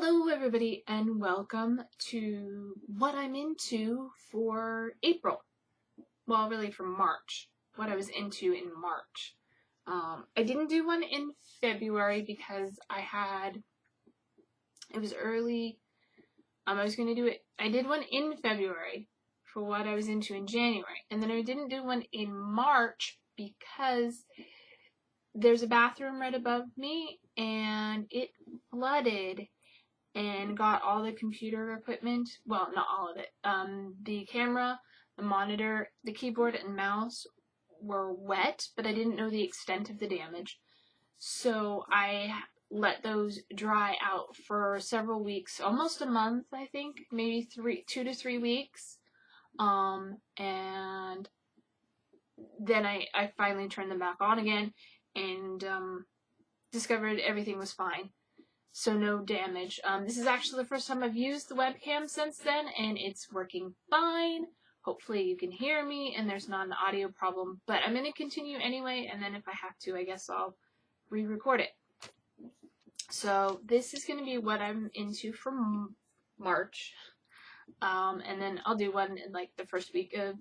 Hello everybody and welcome to what I'm into for April. Well, really for March. What I was into in March. I didn't do one in February because it was early. I was going to do it. I did one in February for what I was into in January. And then I didn't do one in March because there's a bathroom right above me and it flooded and got all the computer equipment, well, not all of it, the camera, the monitor, the keyboard, and mouse were wet, but I didn't know the extent of the damage. So I let those dry out for several weeks, almost a month, I think, maybe 2 to 3 weeks. And then I finally turned them back on again and discovered everything was fine. So no damage. This is actually the first time I've used the webcam since then, and it's working fine. Hopefully you can hear me and there's not an audio problem, but I'm going to continue anyway, and then if I have to, I guess I'll re-record it. So this is going to be what I'm into for March, and then I'll do one in like the first week of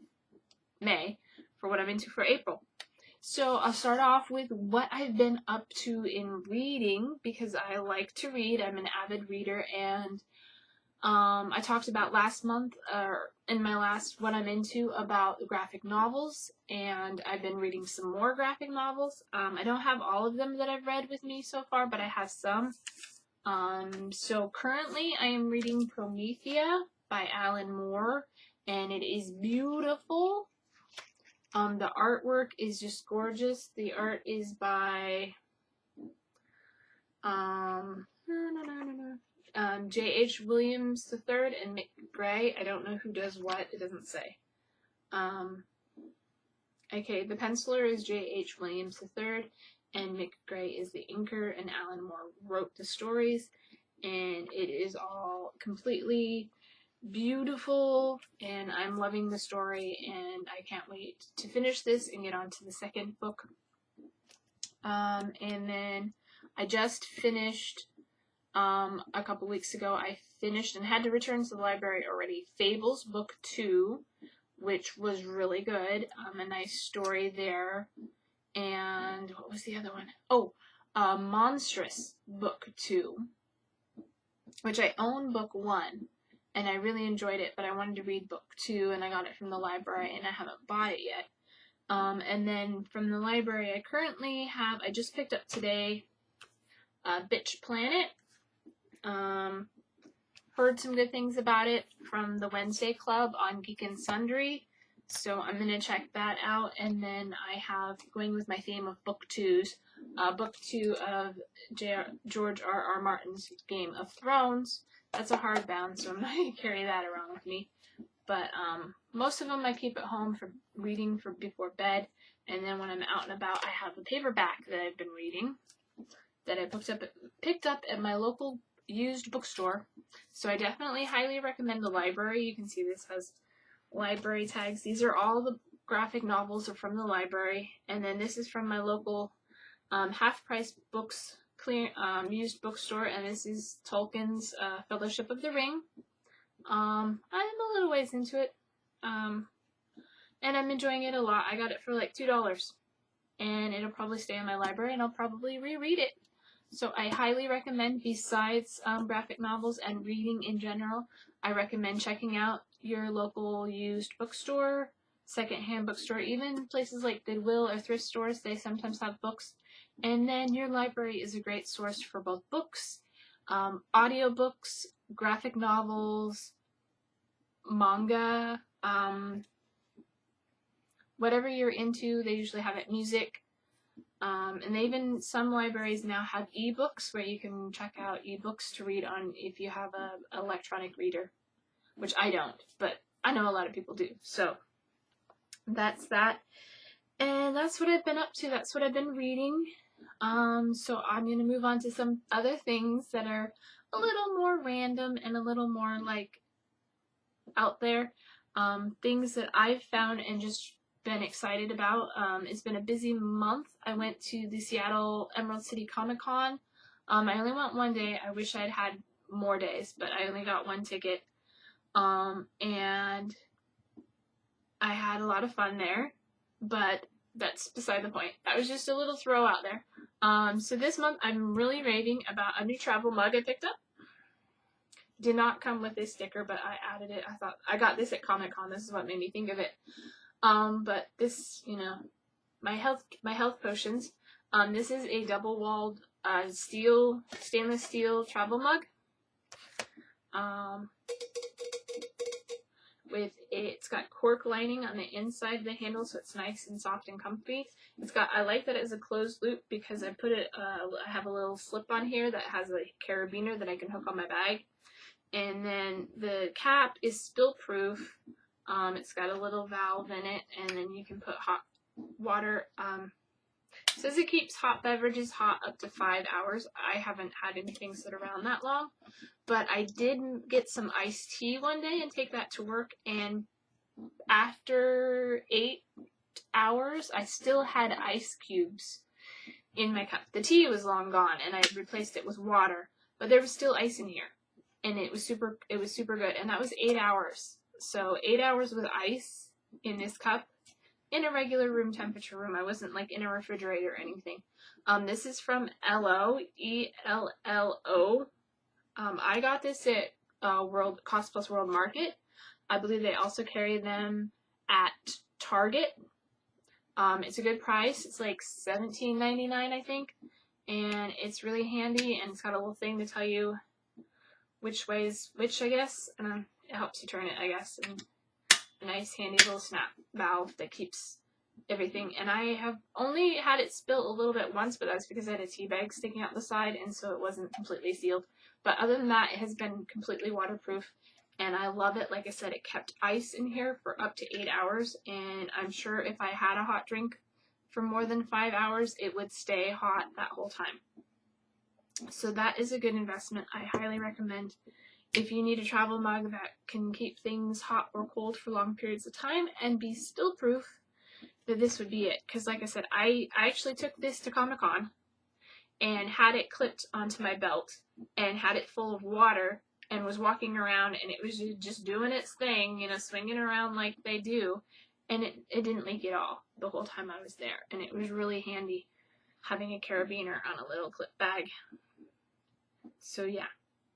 May for what I'm into for April. So I'll start off with what I've been up to in reading, because I like to read. I'm an avid reader, and I talked about last month, in my last what I'm into, about the graphic novels, and I've been reading some more graphic novels. I don't have all of them that I've read with me so far, but I have some. So currently I am reading Promethea by Alan Moore, and it is beautiful. The artwork is just gorgeous. The art is by J.H. Williams III and Mick Gray. I don't know who does what. It doesn't say. Okay, the penciler is J.H. Williams III, and Mick Gray is the inker, and Alan Moore wrote the stories, and it is all completely beautiful, and I'm loving the story, and I can't wait to finish this and get on to the second book. And then I just finished, a couple weeks ago, I finished and had to return to the library already, Fables Book 2, which was really good, a nice story there. And what was the other one? Oh, Monstrous Book 2, which I own Book 1. And I really enjoyed it, but I wanted to read Book 2, and I got it from the library, and I haven't bought it yet. And then from the library I currently have, I just picked up today, Bitch Planet. Heard some good things about it from the Wednesday Club on Geek and Sundry, so I'm going to check that out. And then I have, going with my theme of Book 2s, Book 2 of George R.R. Martin's Game of Thrones. That's a hardbound, so I'm not going to carry that around with me. But most of them I keep at home for reading for before bed. And then when I'm out and about, I have a paperback that I've been reading that I picked up at my local used bookstore. So I definitely highly recommend the library. You can see this has library tags. These are all the graphic novels are from the library. And then this is from my local half-price books used bookstore, and this is Tolkien's Fellowship of the Ring. I'm a little ways into it, and I'm enjoying it a lot. I got it for like $2, and it'll probably stay in my library, and I'll probably reread it. So I highly recommend, besides graphic novels and reading in general, I recommend checking out your local used bookstore, secondhand bookstore, even places like Goodwill or thrift stores. They sometimes have books. And then your library is a great source for both books, audiobooks, graphic novels, manga, whatever you're into. They usually have it, music. And even some libraries now have ebooks where you can check out ebooks to read on if you have an electronic reader, which I don't, but I know a lot of people do. So that's that. And that's what I've been up to. That's what I've been reading. So I'm going to move on to some other things that are a little more random and a little more like out there. Things that I've found and just been excited about. It's been a busy month. I went to the Seattle Emerald City Comic Con. I only went one day. I wish I'd had more days, but I only got one ticket. And I had a lot of fun there, but that's beside the point. That was just a little throw out there. So this month I'm really raving about a new travel mug I picked up. Did not come with this sticker, but I added it. I thought I got this at Comic-Con. This is what made me think of it. But this, you know, my health potions. This is a double-walled stainless steel travel mug. It's got cork lining on the inside of the handle, so it's nice and soft and comfy. I like that it has a closed loop because I put it, I have a little slip on here that has a carabiner that I can hook on my bag. And then the cap is spill proof. It's got a little valve in it, and then you can put hot water. It says it keeps hot beverages hot up to 5 hours. I haven't had anything sit around that long, but I did get some iced tea one day and take that to work, and after 8 hours, I still had ice cubes in my cup. The tea was long gone, and I replaced it with water, but there was still ice in here, and it was super good, and that was 8 hours. So 8 hours with ice in this cup in a regular room temperature room. I wasn't like in a refrigerator or anything. This is from ELLO, E-L-L-O. I got this at Cost Plus World Market. I believe they also carry them at Target. It's a good price. It's like $17.99, I think, and it's really handy, and it's got a little thing to tell you which way is which, I guess, and it helps you turn it, I guess, and a nice handy little snap valve that keeps everything. And I have only had it spill a little bit once, but that's because I had a tea bag sticking out the side, and so it wasn't completely sealed. But other than that, it has been completely waterproof, and I love it. Like I said, it kept ice in here for up to 8 hours, and I'm sure if I had a hot drink for more than 5 hours, it would stay hot that whole time. So that is a good investment. I highly recommend. If you need a travel mug that can keep things hot or cold for long periods of time and be spill proof, then this would be it. Because like I said, I actually took this to Comic-Con and had it clipped onto my belt and had it full of water and was walking around, and it was just doing its thing, you know, swinging around like they do, and it didn't leak at all the whole time I was there. And it was really handy having a carabiner on a little clip bag. So yeah.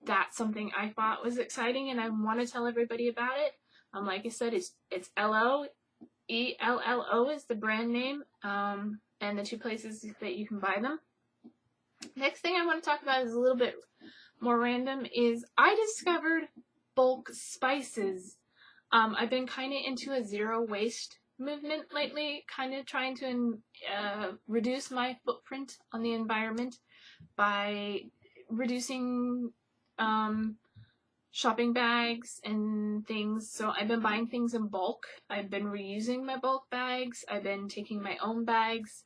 That's something I thought was exciting, and I want to tell everybody about it. Like I said, it's ELLO, E-L-L-O is the brand name, and the 2 places that you can buy them. Next thing I want to talk about is a little bit more random, is I discovered bulk spices. I've been kind of into a zero waste movement lately, kind of trying to reduce my footprint on the environment by reducing shopping bags and things. So I've been buying things in bulk. I've been reusing my bulk bags. I've been taking my own bags.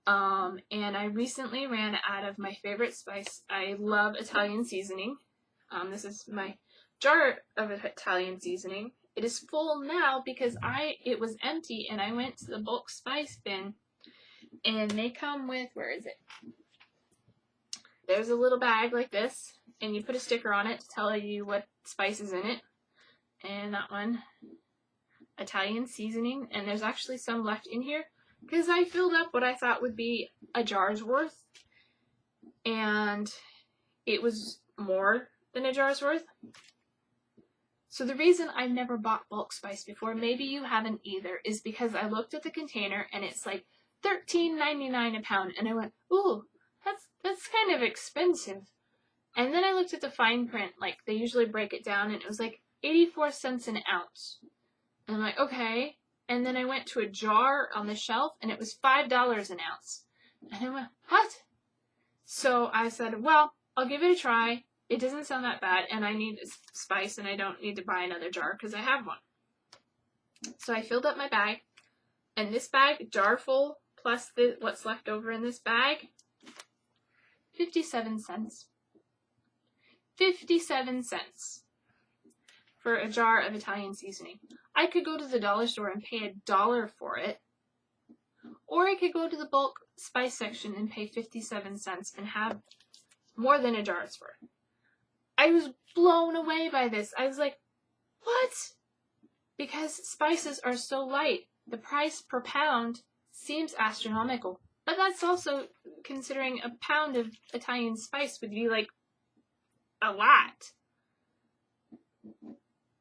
And I recently ran out of my favorite spice. I love Italian seasoning. This is my jar of Italian seasoning. It is full now because it was empty, and I went to the bulk spice bin, and they come with, where is it? There's a little bag like this, and you put a sticker on it to tell you what spice is in it. And that one, Italian seasoning, and there's actually some left in here because I filled up what I thought would be a jar's worth, and it was more than a jar's worth. So the reason I've never bought bulk spice before, maybe you haven't either, is because I looked at the container and it's like $13.99 a pound, and I went, ooh, that's kind of expensive. And then I looked at the fine print, like they usually break it down, and it was like 84 cents an ounce. And I'm like, okay. And then I went to a jar on the shelf, and it was $5 an ounce. And I went, what? So I said, well, I'll give it a try. It doesn't sound that bad, and I need spice, and I don't need to buy another jar because I have one. So I filled up my bag, and this bag, jar full, plus what's left over in this bag, 57 cents. 57 cents for a jar of Italian seasoning. I could go to the dollar store and pay $1 for it, or I could go to the bulk spice section and pay 57 cents and have more than a jar's worth. I was blown away by this. I was like, what? Because spices are so light, the price per pound seems astronomical. But that's also considering a pound of Italian spice would be like a lot.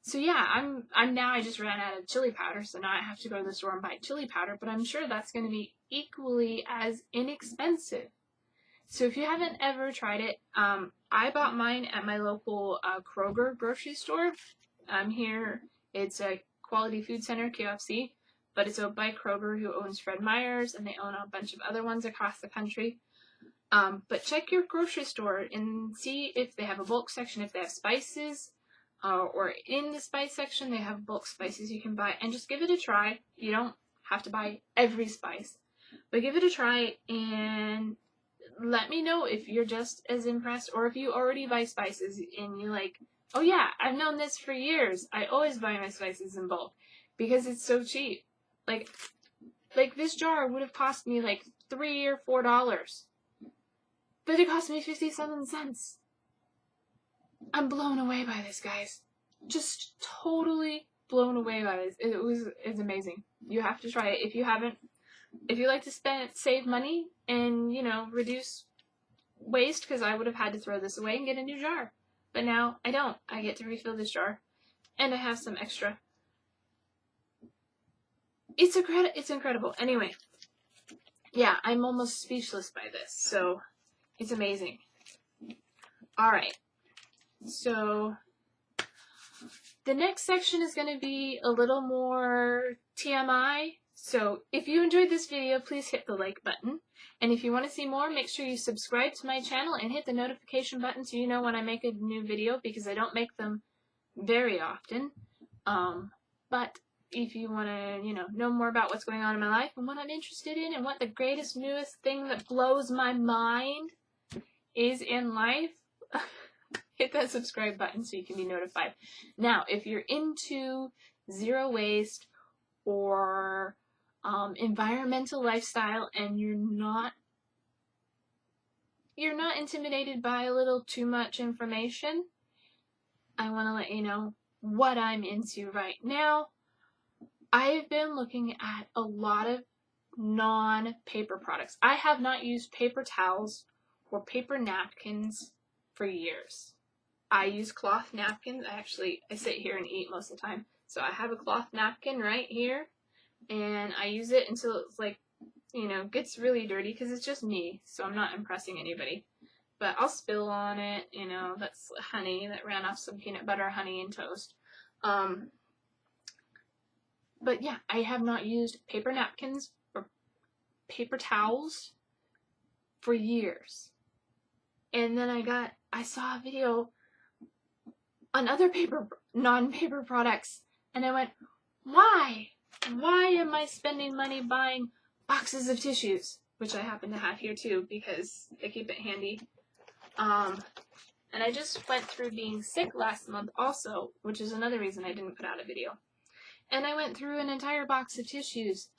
So yeah, I'm now, I just ran out of chili powder, so now I have to go to the store and buy chili powder, but I'm sure that's going to be equally as inexpensive. So if you haven't ever tried it, I bought mine at my local Kroger grocery store. Here, it's a Quality Food Center, KFC, but it's owned by Kroger, who owns Fred Meyer's, and they own a bunch of other ones across the country. But check your grocery store and see if they have a bulk section, if they have spices, or in the spice section they have bulk spices you can buy, and just give it a try. You don't have to buy every spice, but give it a try and let me know if you're just as impressed, or if you already buy spices and you're like, oh yeah, I've known this for years. I always buy my spices in bulk because it's so cheap. Like this jar would have cost me like $3 or $4, but it cost me 57 cents. I'm blown away by this, guys. Just totally blown away by this. It's amazing. You have to try it if you haven't. If you like to save money and, you know, reduce waste, because I would have had to throw this away and get a new jar. But now I don't. I get to refill this jar, and I have some extra. It's incredible. Anyway, yeah, I'm almost speechless by this. So it's amazing. All right. So the next section is going to be a little more TMI. So if you enjoyed this video, please hit the like button. And if you want to see more, make sure you subscribe to my channel and hit the notification button so you know when I make a new video, because I don't make them very often. But if you want to, you know more about what's going on in my life and what I'm interested in and what the greatest, newest thing that blows my mind is in life, hit that subscribe button so you can be notified. Now, if you're into zero waste or environmental lifestyle and you're not intimidated by a little too much information, I want to let you know what I'm into right now. I've been looking at a lot of non-paper products. I have not used paper towels or paper napkins for years. I use cloth napkins. I sit here and eat most of the time. So I have a cloth napkin right here, and I use it until it's like, gets really dirty, because it's just me, so I'm not impressing anybody. But I'll spill on it, that's honey that ran off some peanut butter, honey, and toast. But yeah, I have not used paper napkins or paper towels for years. And then I saw a video on other non-paper products, and I went, why? Why am I spending money buying boxes of tissues? Which I happen to have here too, because I keep it handy. And I just went through being sick last month also, which is another reason I didn't put out a video. And I went through an entire box of tissues.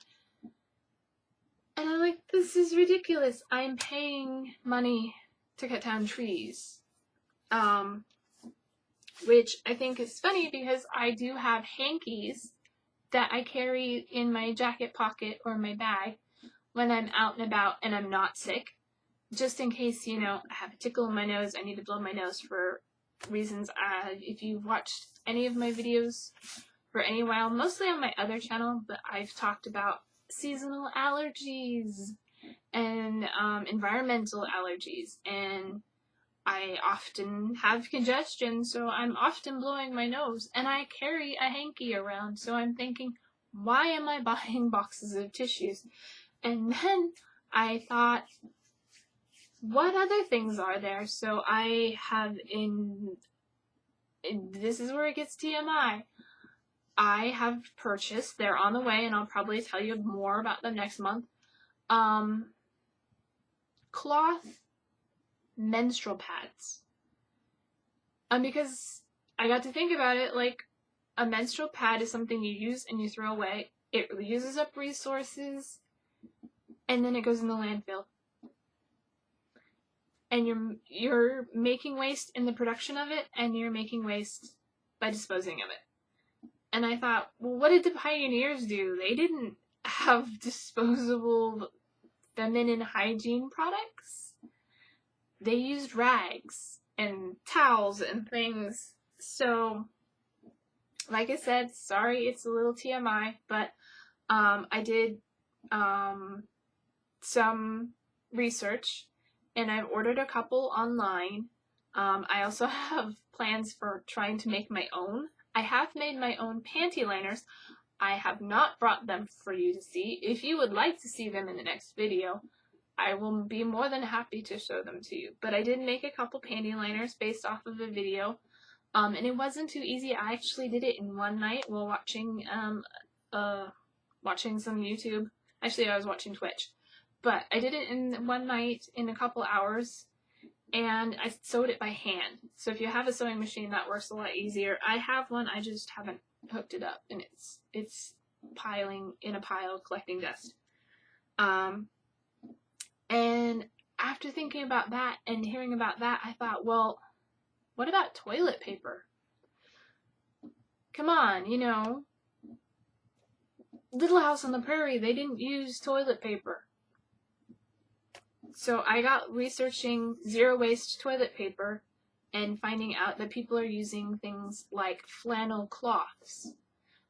And I'm like, this is ridiculous. I'm paying money to cut down trees. Which I think is funny, because I do have hankies that I carry in my jacket pocket or my bag when I'm out and about and I'm not sick. Just in case, I have a tickle in my nose, I need to blow my nose for reasons. If you've watched any of my videos for any while, mostly on my other channel, but I've talked about seasonal allergies and environmental allergies, and I often have congestion, so I'm often blowing my nose, and I carry a hanky around, so I'm thinking, why am I buying boxes of tissues? And then I thought, what other things are there? So I have this is where it gets TMI. I have purchased, they're on the way, and I'll probably tell you more about them next month, cloth menstrual pads. Because I got to think about it, like, a menstrual pad is something you use and you throw away. It uses up resources, and then it goes in the landfill. and you're making waste in the production of it, and you're making waste by disposing of it. And I thought, well, what did the pioneers do? They didn't have disposable feminine hygiene products. They used rags and towels and things. So, like I said, sorry, it's a little TMI, but I did some research, and I've ordered a couple online. I also have plans for trying to make my own. I have made my own panty liners. I have not brought them for you to see. If you would like to see them in the next video, I will be more than happy to show them to you. But I did make a couple panty liners based off of a video, and it wasn't too easy. I actually did it in one night while watching some YouTube. Actually, I was watching Twitch. But I did it in one night in a couple hours, and I sewed it by hand. So if you have a sewing machine, that works a lot easier. I have one, I just haven't hooked it up, and it's piling in a pile collecting dust. And after thinking about that and hearing about that, I thought, well, what about toilet paper? Come on, you know, Little House on the Prairie, they didn't use toilet paper. So I got researching zero waste toilet paper and finding out that people are using things like flannel cloths.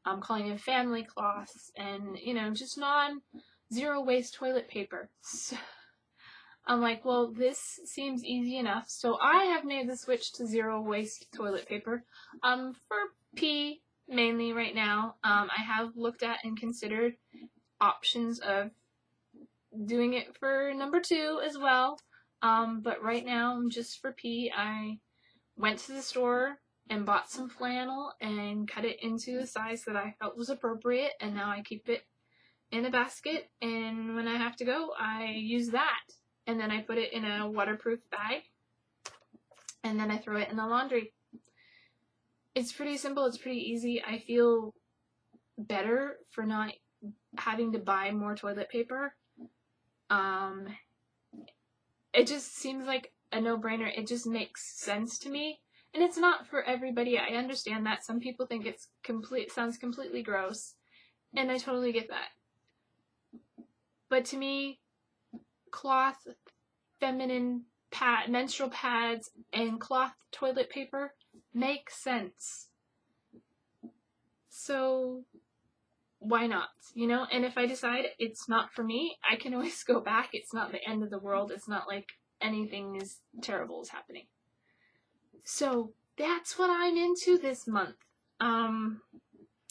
I'm calling them family cloths, and, you know, just non-zero waste toilet paper. So I'm like, well, this seems easy enough. So I have made the switch to zero waste toilet paper for pee mainly right now. I have looked at and considered options of doing it for number 2 as well, but right now, just for pee, I went to the store and bought some flannel and cut it into the size that I felt was appropriate, and now I keep it in a basket, and when I have to go, I use that, and then I put it in a waterproof bag, and then I throw it in the laundry. It's pretty simple, it's pretty easy. I feel better for not having to buy more toilet paper. It just seems like a no-brainer. It just makes sense to me. And it's not for everybody. I understand that. Some people think it's sounds completely gross. And I totally get that. But to me, cloth, feminine menstrual pads, and cloth toilet paper make sense. So why not, you know? And if I decide it's not for me, I can always go back. It's not the end of the world. It's not like anything is terrible is happening. So that's what I'm into this month.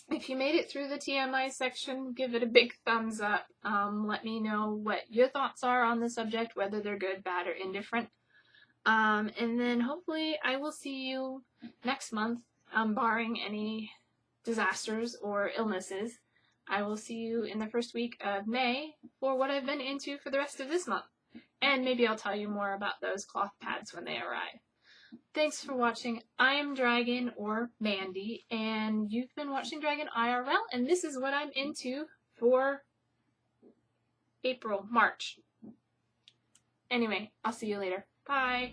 If you made it through the TMI section, give it a big thumbs up. Let me know what your thoughts are on the subject, whether they're good, bad, or indifferent. And then hopefully I will see you next month, barring any disasters or illnesses. I will see you in the first week of May for what I've been into for the rest of this month. And maybe I'll tell you more about those cloth pads when they arrive. Thanks for watching. I'm Dragon, or Mandy, and you've been watching Dragon IRL, and this is what I'm into for March. Anyway, I'll see you later. Bye!